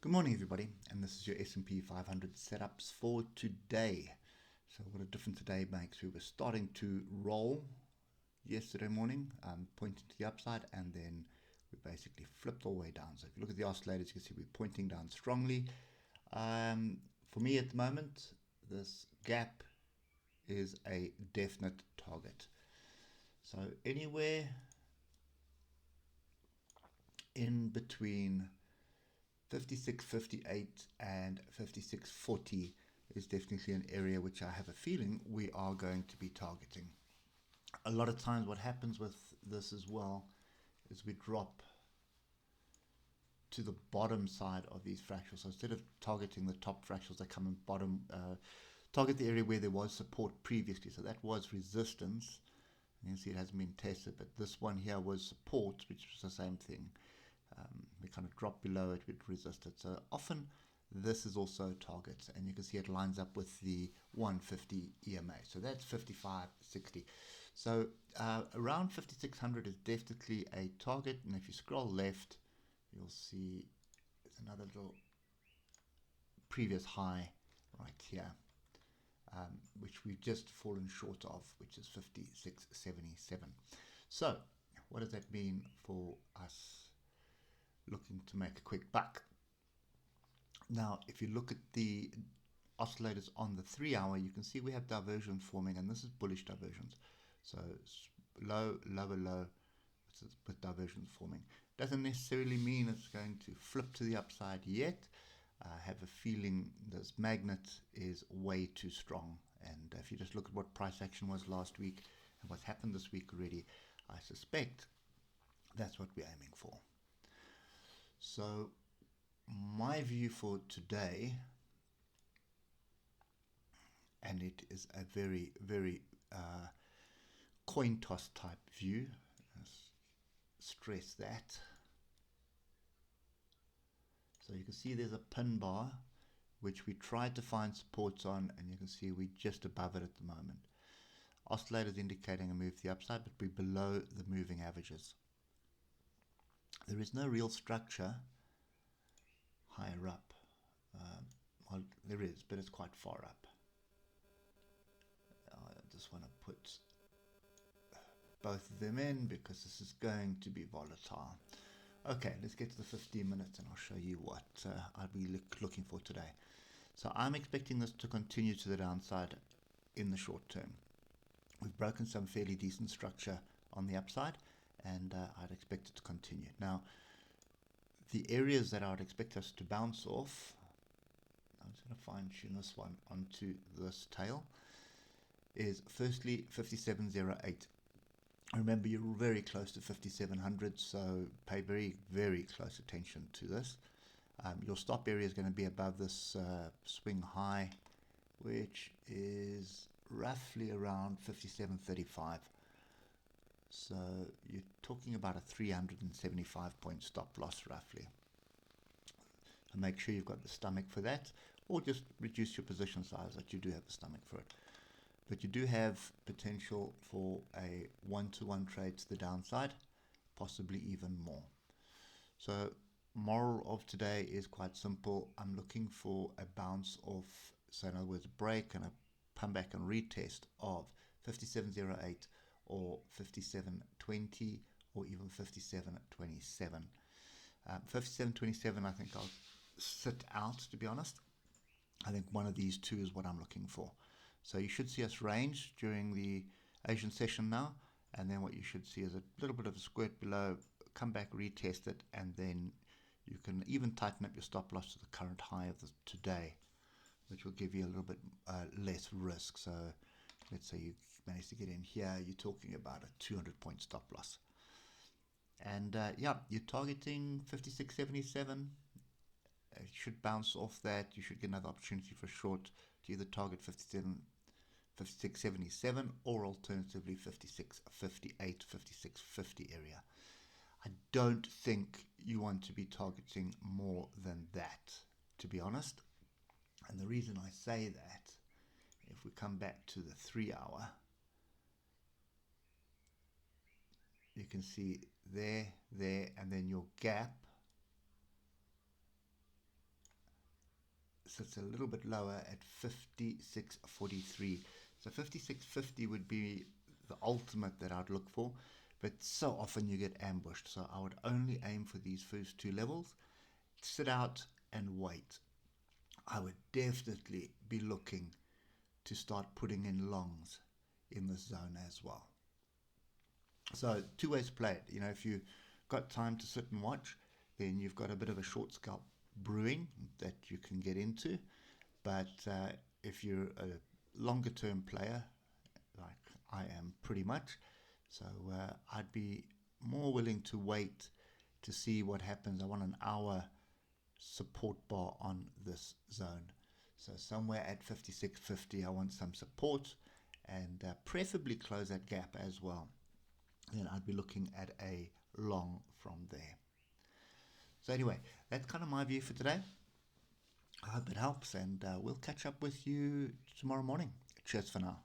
Good morning, everybody, and this is your S&P 500 setups for today. So what a difference today makes. We were starting to roll yesterday morning, pointing to the upside, and then we basically flipped all the way down. So if you look at the oscillators, you can see we're pointing down strongly. For me at the moment, this gap is a definite target. So anywhere in between 56.58 and 56.40 is definitely an area which I have a feeling we are going to be targeting. A lot of times what happens with this as well is we drop to the bottom side of these fractals. So instead of targeting the top fractals, they come in bottom, target the area where there was support previously. So that was resistance. You can see it hasn't been tested, but this one here was support, which was the same thing. We kind of drop below it, we'd resist it. So often this is also targets, and you can see it lines up with the 150 EMA. So that's 55.60. So around 5600 is definitely a target, and if you scroll left, you'll see there's another little previous high right here, which we've just fallen short of, which is 56.77. So what does that mean for us looking to make a quick buck? Now, if you look at the oscillators on the 3-hour, you can see we have diversions forming, and this is bullish diversions. So low, lower, low, with diversions forming. Doesn't necessarily mean it's going to flip to the upside yet. I have a feeling this magnet is way too strong. And if you just look at what price action was last week and what's happened this week already, I suspect that's what we're aiming for. So my view for today, and it is a very, very coin toss type view, stress that. So you can see there's a pin bar which we tried to find supports on, and you can see we're just above it at the moment. Oscillators indicating a move to the upside, but we're below the moving averages. There is no real structure higher up. Well, there is, but it's quite far up. I just want to put both of them in because this is going to be volatile. Okay, let's get to the 15 minutes and I'll show you what I'll be looking for today. So I'm expecting this to continue to the downside in the short term. We've broken some fairly decent structure on the upside, and I'd expect it to continue. Now, the areas that I would expect us to bounce off, I'm just going to fine tune this one onto this tail, is firstly 57.08. Remember, you're very close to 5700, so pay very, very close attention to this. Your stop area is going to be above this swing high, which is roughly around 57.35. So you're talking about a 375 point stop loss roughly. So make sure you've got the stomach for that, or just reduce your position size that you do have the stomach for it. But you do have potential for a one-to-one trade to the downside, possibly even more. So moral of today is quite simple. I'm looking for a bounce off, so in other words, a break and a comeback and retest of 57.08 or 57.20 or even 57.27. 57.27 I think I'll sit out, to be honest. I think one of these two is what I'm looking for. So you should see us range during the Asian session now, and then what you should see is a little bit of a squirt below, come back, retest it, and then you can even tighten up your stop loss to the current high of today, which will give you a little bit less risk. So let's say you manage to get in here, you're talking about a 200 point stop loss. And yeah, you're targeting 56.77. It should bounce off that. You should get another opportunity for short to either target 56.77 or alternatively 56.58, 56.50 area. I don't think you want to be targeting more than that, to be honest. And the reason I say that, if we come back to the 3-hour, you can see there, and then your gap sits a little bit lower at 56.43. So 56.50 would be the ultimate that I'd look for, but so often you get ambushed. So I would only aim for these first two levels, sit out and wait. I would definitely be looking to start putting in longs in this zone as well. So two ways to play it. You know, if you've got time to sit and watch, then you've got a bit of a short scalp brewing that you can get into. But if you're a longer term player, like I am pretty much, so I'd be more willing to wait to see what happens. I want an hour support bar on this zone. So somewhere at 56.50, I want some support, and preferably close that gap as well. Then I'd be looking at a long from there. So anyway, that's kind of my view for today. I hope it helps, and we'll catch up with you tomorrow morning. Cheers for now.